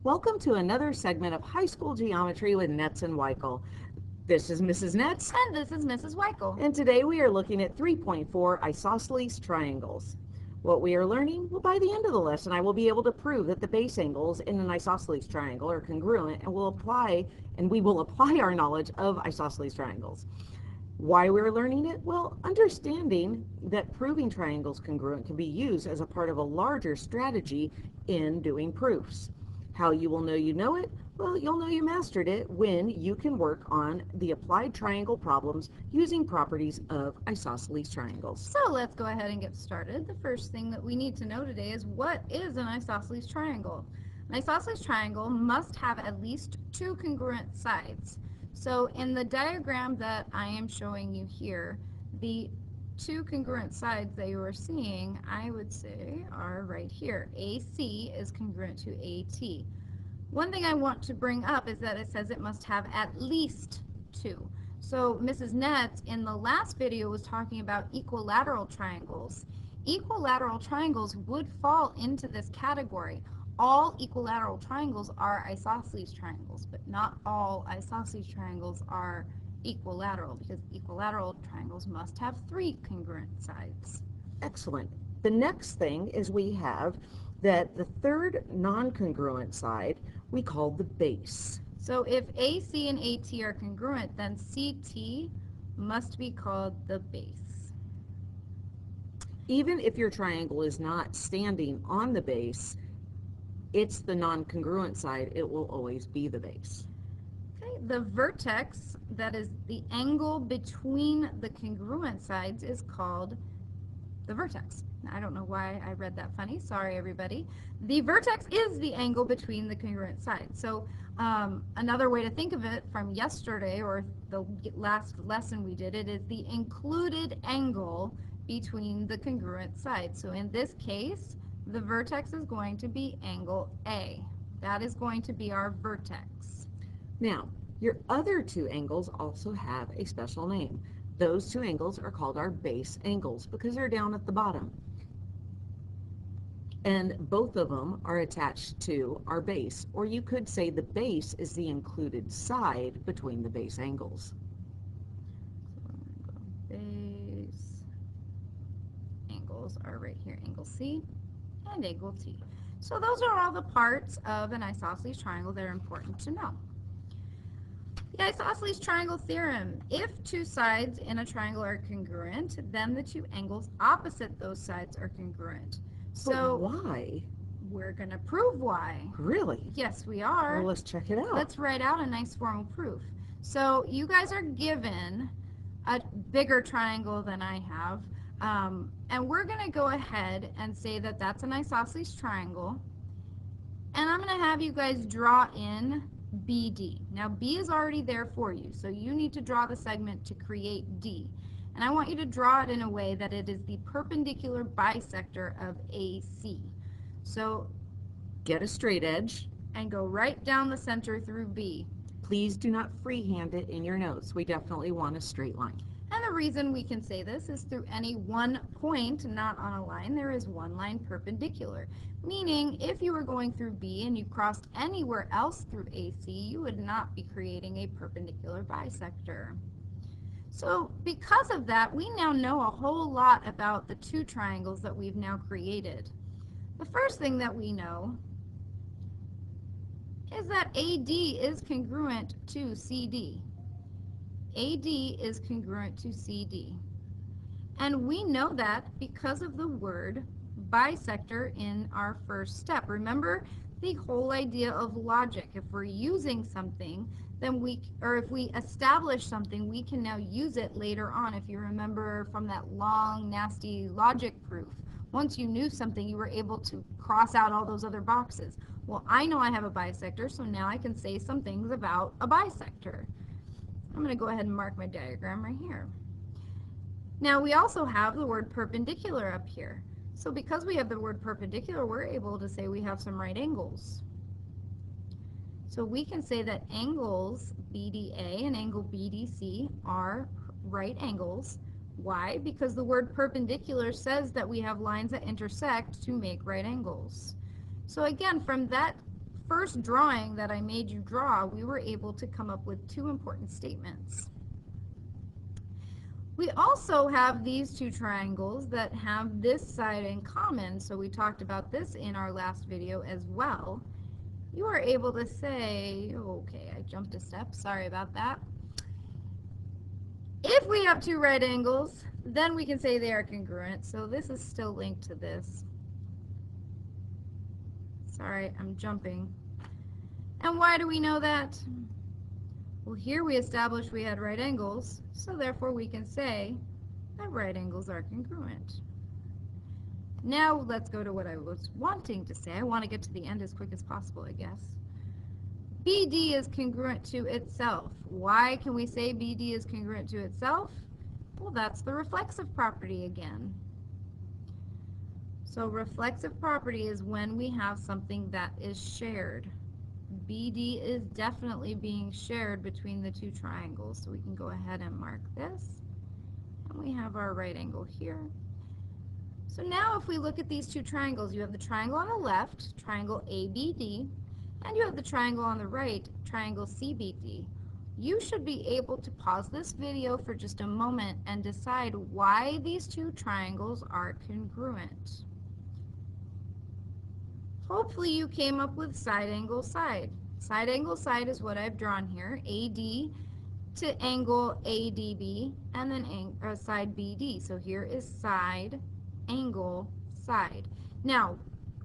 Welcome to another segment of high school geometry with Netz and Weichel. This is Mrs. Netz. And this is Mrs. Weichel. And today we are looking at 3.4 isosceles triangles. What we are learning, well, by the end of the lesson, I will be able to prove that the base angles in an isosceles triangle are congruent, and we will apply our knowledge of isosceles triangles. Why we're learning it? Well, understanding that proving triangles congruent can be used as a part of a larger strategy in doing proofs. How you will know you know it? Well, you'll know you mastered it when you can work on the applied triangle problems using properties of isosceles triangles. So let's go ahead and get started. The first thing that we need to know today is what is an isosceles triangle? An isosceles triangle must have at least two congruent sides. So in the diagram that I am showing you here, the two congruent sides that you are seeing, I would say, are right here. AC is congruent to AT. One thing I want to bring up is that it says it must have at least two. So Mrs. Netz in the last video was talking about equilateral triangles. Equilateral triangles would fall into this category. All equilateral triangles are isosceles triangles, but not all isosceles triangles are equilateral, because equilateral triangles must have three congruent sides. Excellent. The next thing is we have that the third non-congruent side we call the base. So if AC and AT are congruent, then CT must be called the base. Even if your triangle is not standing on the base, it's the non-congruent side, it will always be the base. Okay, the vertex, that is the angle between the congruent sides, is called the vertex. I don't know why I read that funny. Sorry, everybody. The vertex is the angle between the congruent sides. So another way to think of it from yesterday, or the last lesson we did, it is the included angle between the congruent sides. So in this case, the vertex is going to be angle A. That is going to be our vertex. Now, your other two angles also have a special name. Those two angles are called our base angles because they're down at the bottom. And both of them are attached to our base, or you could say the base is the included side between the base angles. Base angles are right here, angle C and angle T. So those are all the parts of an isosceles triangle that are important to know. The isosceles triangle theorem: if two sides in a triangle are congruent, then the two angles opposite those sides are congruent. So why? We're going to prove why. Really? Yes, we are. Well, let's check it out. Let's write out a nice formal proof. So you guys are given a bigger triangle than I have, and we're going to go ahead and say that that's an isosceles triangle, and I'm going to have you guys draw in BD. Now B is already there for you, so you need to draw the segment to create D. And I want you to draw it in a way that it is the perpendicular bisector of AC. So get a straight edge and go right down the center through B. Please do not freehand it in your notes. We definitely want a straight line. And the reason we can say this is through any one point, not on a line, there is one line perpendicular. Meaning, if you were going through B and you crossed anywhere else through AC, you would not be creating a perpendicular bisector. So because of that, we now know a whole lot about the two triangles that we've now created. The first thing that we know is that AD is congruent to CD. AD is congruent to CD. And we know that because of the word bisector in our first step. Remember the whole idea of logic. If we're using something, then if we establish something, we can now use it later on. If you remember from that long, nasty logic proof, once you knew something, you were able to cross out all those other boxes. Well, I know I have a bisector, so now I can say some things about a bisector. I'm going to go ahead and mark my diagram right here. Now, we also have the word perpendicular up here. So because we have the word perpendicular, we're able to say we have some right angles. So we can say that angles BDA and angle BDC are right angles. Why? Because the word perpendicular says that we have lines that intersect to make right angles. So again, from that first drawing that I made you draw, we were able to come up with two important statements. We also have these two triangles that have this side in common, so we talked about this in our last video as well. You are able to say, okay, I jumped a step, sorry about that. If we have two right angles, then we can say they are congruent, so this is still linked to this. Sorry, I'm jumping. And why do we know that? Well, here we established we had right angles, so therefore we can say that right angles are congruent. Now let's go to what I was wanting to say. I want to get to the end as quick as possible, I guess. BD is congruent to itself. Why can we say BD is congruent to itself? Well, that's the reflexive property again. So reflexive property is when we have something that is shared. BD is definitely being shared between the two triangles. So we can go ahead and mark this. And we have our right angle here. So now if we look at these two triangles, you have the triangle on the left, triangle ABD, and you have the triangle on the right, triangle CBD. You should be able to pause this video for just a moment and decide why these two triangles are congruent. Hopefully you came up with side angle side. Side angle side is what I've drawn here, AD to angle ADB, and then side BD. So here is side, angle, side. Now,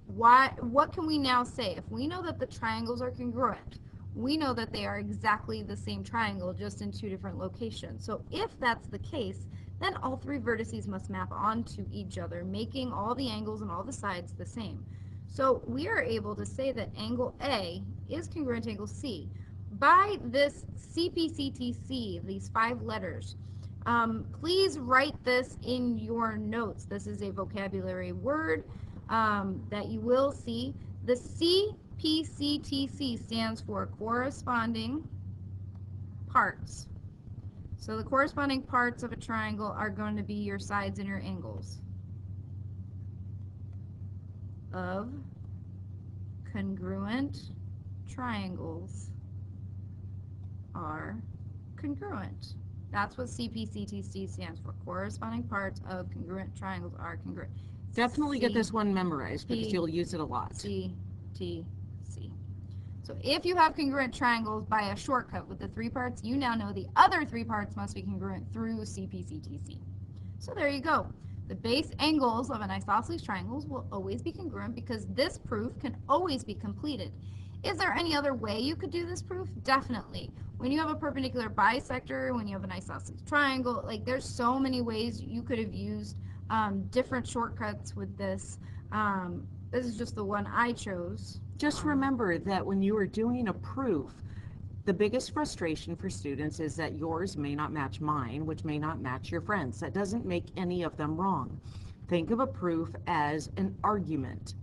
what can we now say? If we know that the triangles are congruent, we know that they are exactly the same triangle, just in two different locations. So if that's the case, then all three vertices must map onto each other, making all the angles and all the sides the same. So we are able to say that angle A is congruent to angle C by this CPCTC, these 5 letters. Please write this in your notes. This is a vocabulary word that you will see. The CPCTC stands for corresponding parts. So the corresponding parts of a triangle are going to be your sides and your angles of congruent triangles are congruent. That's what CPCTC stands for. Corresponding parts of congruent triangles are congruent. Definitely get this one memorized because you'll use it a lot. CTC. So if you have congruent triangles by a shortcut with the 3 parts, you now know the other 3 parts must be congruent through CPCTC. So there you go. The base angles of an isosceles triangles will always be congruent because this proof can always be completed. Is there any other way you could do this proof? Definitely. When you have a perpendicular bisector, when you have an isosceles triangle, like there's so many ways you could have used different shortcuts with this. This is just the one I chose. Just remember that when you are doing a proof, the biggest frustration for students is that yours may not match mine, which may not match your friends. That doesn't make any of them wrong. Think of a proof as an argument.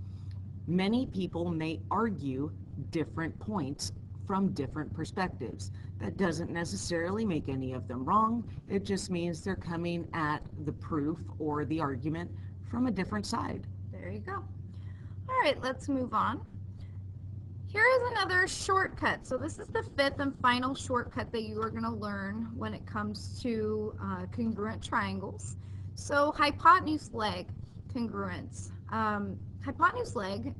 Many people may argue different points from different perspectives. That doesn't necessarily make any of them wrong. It just means they're coming at the proof or the argument from a different side. There you go. All right, let's move on. Here is another shortcut. So this is the 5th and final shortcut that you are going to learn when it comes to congruent triangles. So hypotenuse leg congruence. Hypotenuse leg,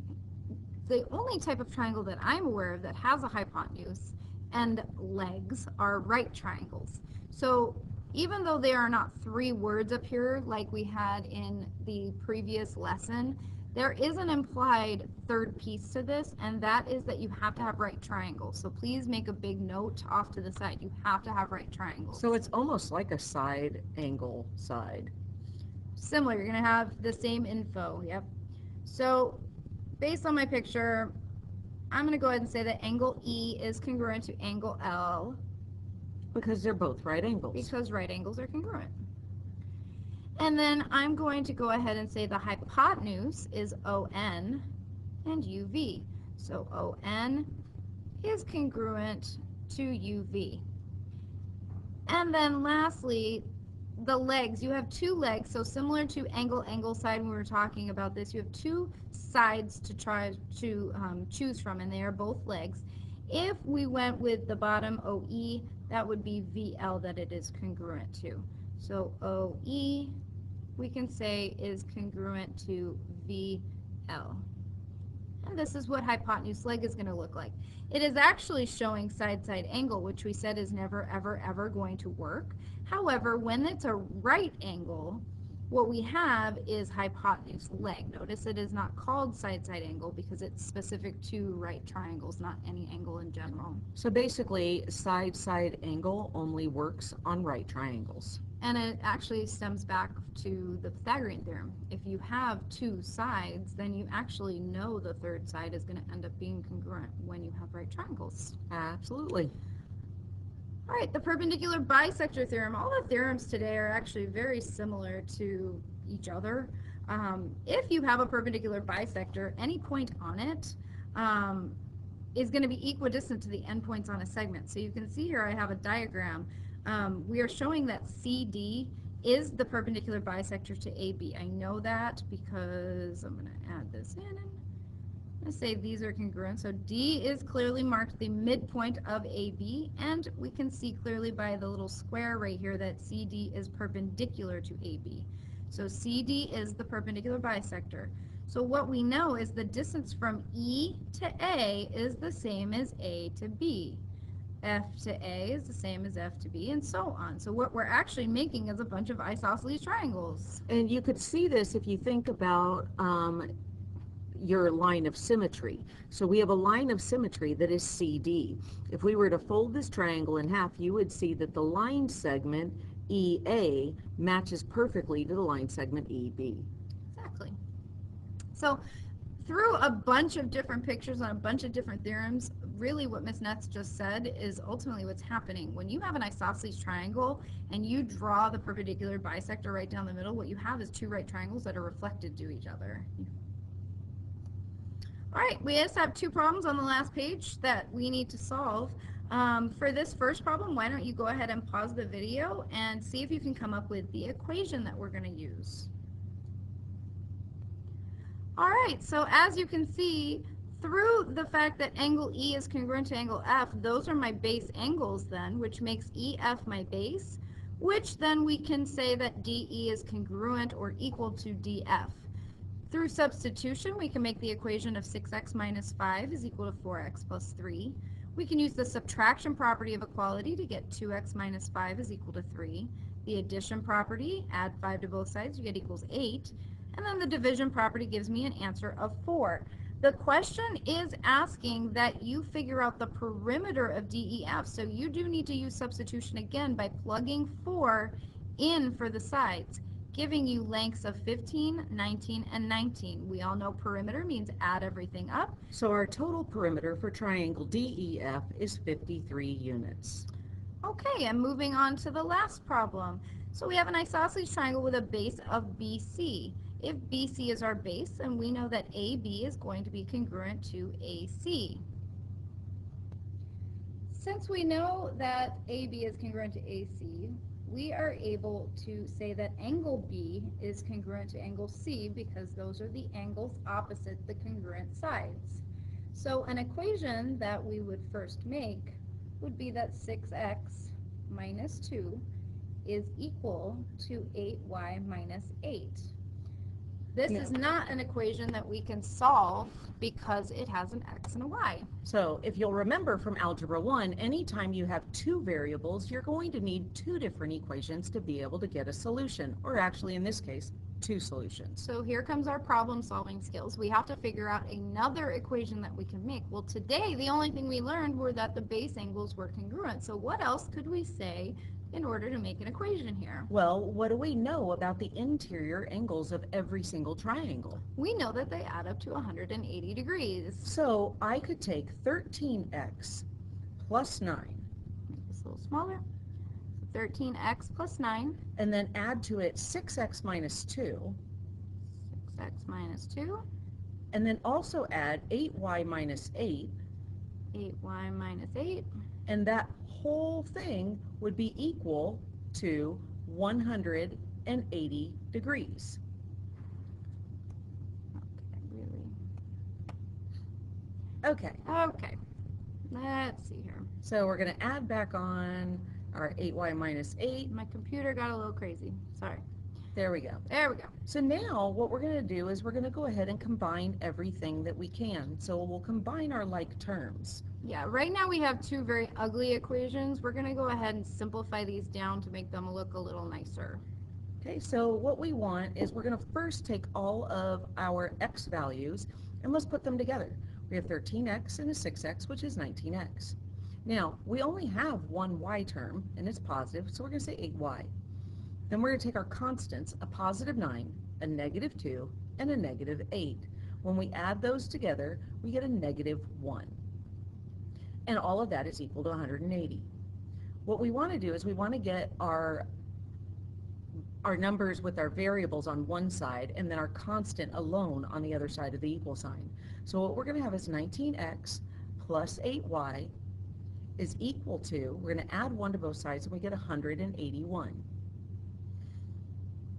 the only type of triangle that I'm aware of that has a hypotenuse and legs are right triangles. So even though there are not 3 words up here like we had in the previous lesson, there is an implied 3rd piece to this, and that is that you have to have right triangles. So please make a big note off to the side. You have to have right triangles. So it's almost like a side angle side. Similar, you're going to have the same info. Yep. So based on my picture, I'm going to go ahead and say that angle E is congruent to angle L. Because they're both right angles. Because right angles are congruent. And then I'm going to go ahead and say the hypotenuse is ON and UV. So ON is congruent to UV. And then lastly, the legs. You have 2 legs, so similar to angle side when we were talking about this, you have 2 sides to try to choose from, and they are both legs. If we went with the bottom OE, that would be VL that it is congruent to. So OE, we can say, is congruent to VL. And this is what hypotenuse leg is going to look like. It is actually showing side-side angle, which we said is never, ever, ever going to work. However, when it's a right angle, what we have is hypotenuse leg. Notice it is not called side-side angle because it's specific to right triangles, not any angle in general. So basically, side-side angle only works on right triangles. And it actually stems back to the Pythagorean theorem. If you have two sides, then you actually know the third side is going to end up being congruent when you have right triangles. Absolutely. All right, the perpendicular bisector theorem. All the theorems today are actually very similar to each other. If you have a perpendicular bisector, any point on it is going to be equidistant to the endpoints on a segment. So you can see here I have a diagram. We are showing that CD is the perpendicular bisector to AB. I know that because I'm going to add this in. I'm going to say these are congruent. So D is clearly marked the midpoint of AB, and we can see clearly by the little square right here that CD is perpendicular to AB. So CD is the perpendicular bisector. So what we know is the distance from E to A is the same as A to B. F to A is the same as F to B, and so on. So what we're actually making is a bunch of isosceles triangles. And you could see this if you think about your line of symmetry. So we have a line of symmetry that is CD. If we were to fold this triangle in half, you would see that the line segment EA matches perfectly to the line segment EB. Exactly. So through a bunch of different pictures on a bunch of different theorems, really what Ms. Netz just said is ultimately what's happening. When you have an isosceles triangle and you draw the perpendicular bisector right down the middle, what you have is two right triangles that are reflected to each other. All right, we just have two problems on the last page that we need to solve. For this first problem, why don't you go ahead and pause the video and see if you can come up with the equation that we're going to use. All right, so as you can see, through the fact that angle E is congruent to angle F, those are my base angles then, which makes EF my base, which then we can say that DE is congruent or equal to DF. Through substitution, we can make the equation of 6x minus 5 is equal to 4x plus 3. We can use the subtraction property of equality to get 2x minus 5 is equal to 3. The addition property, add 5 to both sides, you get equals 8. And then the division property gives me an answer of 4. The question is asking that you figure out the perimeter of DEF, so you do need to use substitution again by plugging 4 in for the sides, giving you lengths of 15, 19, and 19. We all know perimeter means add everything up. So our total perimeter for triangle DEF is 53 units. Okay, and moving on to the last problem. So we have an isosceles triangle with a base of BC. If BC is our base, then we know that AB is going to be congruent to AC. Since we know that AB is congruent to AC, we are able to say that angle B is congruent to angle C because those are the angles opposite the congruent sides. So an equation that we would first make would be that 6x minus 2 is equal to 8y minus 8. This is not an equation that we can solve because it has an x and a y. So if you'll remember from Algebra 1, anytime you have two variables, you're going to need two different equations to be able to get a solution, or actually in this case, two solutions. So here comes our problem solving skills. We have to figure out another equation that we can make. Well, today the only thing we learned were that the base angles were congruent. So what else could we say in order to make an equation here? Well, what do we know about the interior angles of every single triangle? We know that they add up to 180 degrees. So I could take 13x plus 9. Make this a little smaller. 13x plus 9. And then add to it 6x minus 2. 6x minus 2. And then also add 8y minus 8. 8y minus 8. And that whole thing would be equal to 180 degrees. Okay, really. Okay, Okay, let's see here. so we're going to add back on our 8y minus 8. My computer got a little crazy. Sorry. There we go. There we go. So now what we're going to do is we're going to go ahead and combine everything that we can. So we'll combine our like terms. Yeah, right now we have two very ugly equations. We're going to go ahead and simplify these down to make them look a little nicer. Okay, so what we want is we're going to first take all of our x values and let's put them together. We have 13x and a 6x, which is 19x. Now, we only have one y term, and it's positive, so we're going to say 8y. Then we're going to take our constants, a positive 9, a negative 2, and a negative 8. When we add those together, we get a negative 1. And all of that is equal to 180. What we want to do is we want to get our numbers with our variables on one side and then our constant alone on the other side of the equal sign. So what we're going to have is 19x plus 8y is equal to, we're going to add 1 to both sides and we get 181.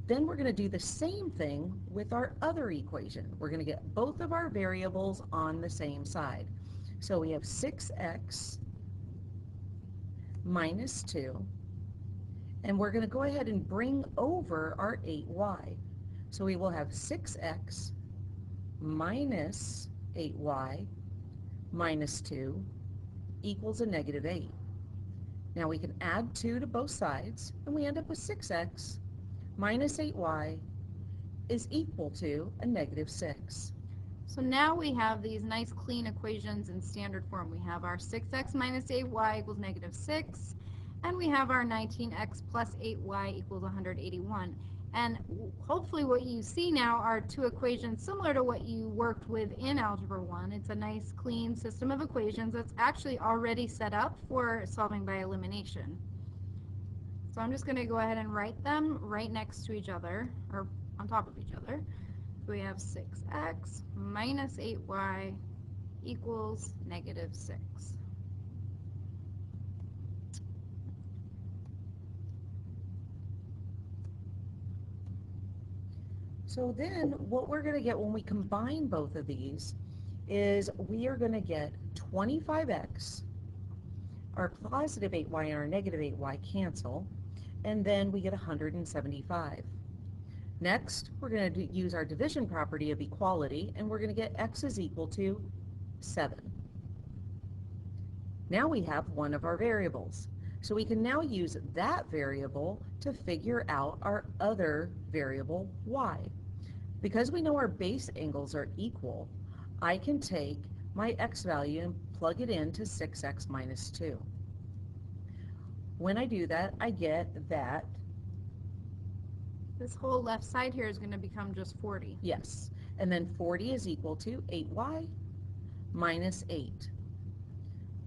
Then we're going to do the same thing with our other equation. We're going to get both of our variables on the same side. So we have 6x minus 2, and we're going to go ahead and bring over our 8y. So we will have 6x minus 8y minus 2 equals a negative 8. Now we can add 2 to both sides, and we end up with 6x minus 8y is equal to a negative 6. So now we have these nice clean equations in standard form. We have our 6x minus 8y equals negative 6, and we have our 19x plus 8y equals 181. And hopefully what you see now are two equations similar to what you worked with in Algebra 1. It's a nice clean system of equations that's actually already set up for solving by elimination. So I'm just going to go ahead and write them right next to each other, or on top of each other. So we have 6x minus 8y equals negative 6. So then what we're going to get when we combine both of these is we are going to get 25x, our positive 8y and our negative 8y cancel, and then we get 175. Next, we're going to use our division property of equality, and we're going to get x is equal to 7. Now we have one of our variables. So we can now use that variable to figure out our other variable, y. Because we know our base angles are equal, I can take my x value and plug it into 6x minus 2. When I do that, I get that this whole left side here is going to become just 40. Yes, and then 40 is equal to 8y minus 8.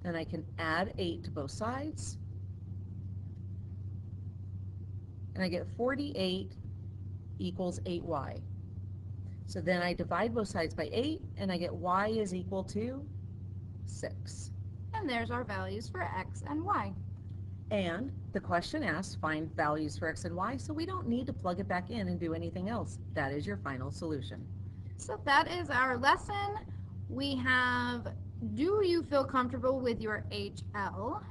Then I can add 8 to both sides, and I get 48 equals 8y. So then I divide both sides by 8, and I get y is equal to 6. And there's our values for x and y. And the question asks, find values for x and y, so we don't need to plug it back in and do anything else. That is your final solution. So that is our lesson. We have, do you feel comfortable with your HL?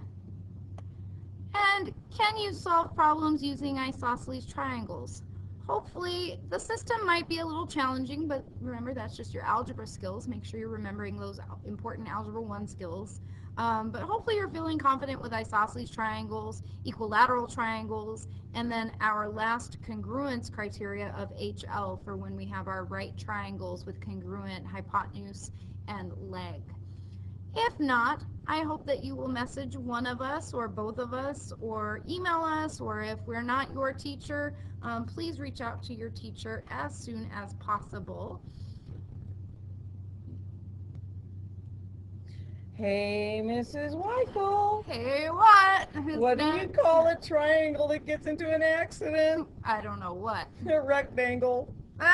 And can you solve problems using isosceles triangles? Hopefully, the system might be a little challenging, but remember, that's just your algebra skills. Make sure you're remembering those important Algebra 1 skills. But hopefully you're feeling confident with isosceles triangles, equilateral triangles, and then our last congruence criteria of HL for when we have our right triangles with congruent hypotenuse and leg. If not, I hope that you will message one of us or both of us or email us, or if we're not your teacher, please reach out to your teacher as soon as possible. Hey, Mrs. Weichel. Hey, what? What do you call a triangle that gets into an accident? I don't know what. A rectangle. All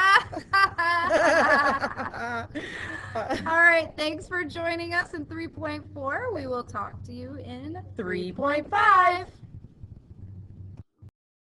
right, thanks for joining us in 3.4. We will talk to you in 3.5.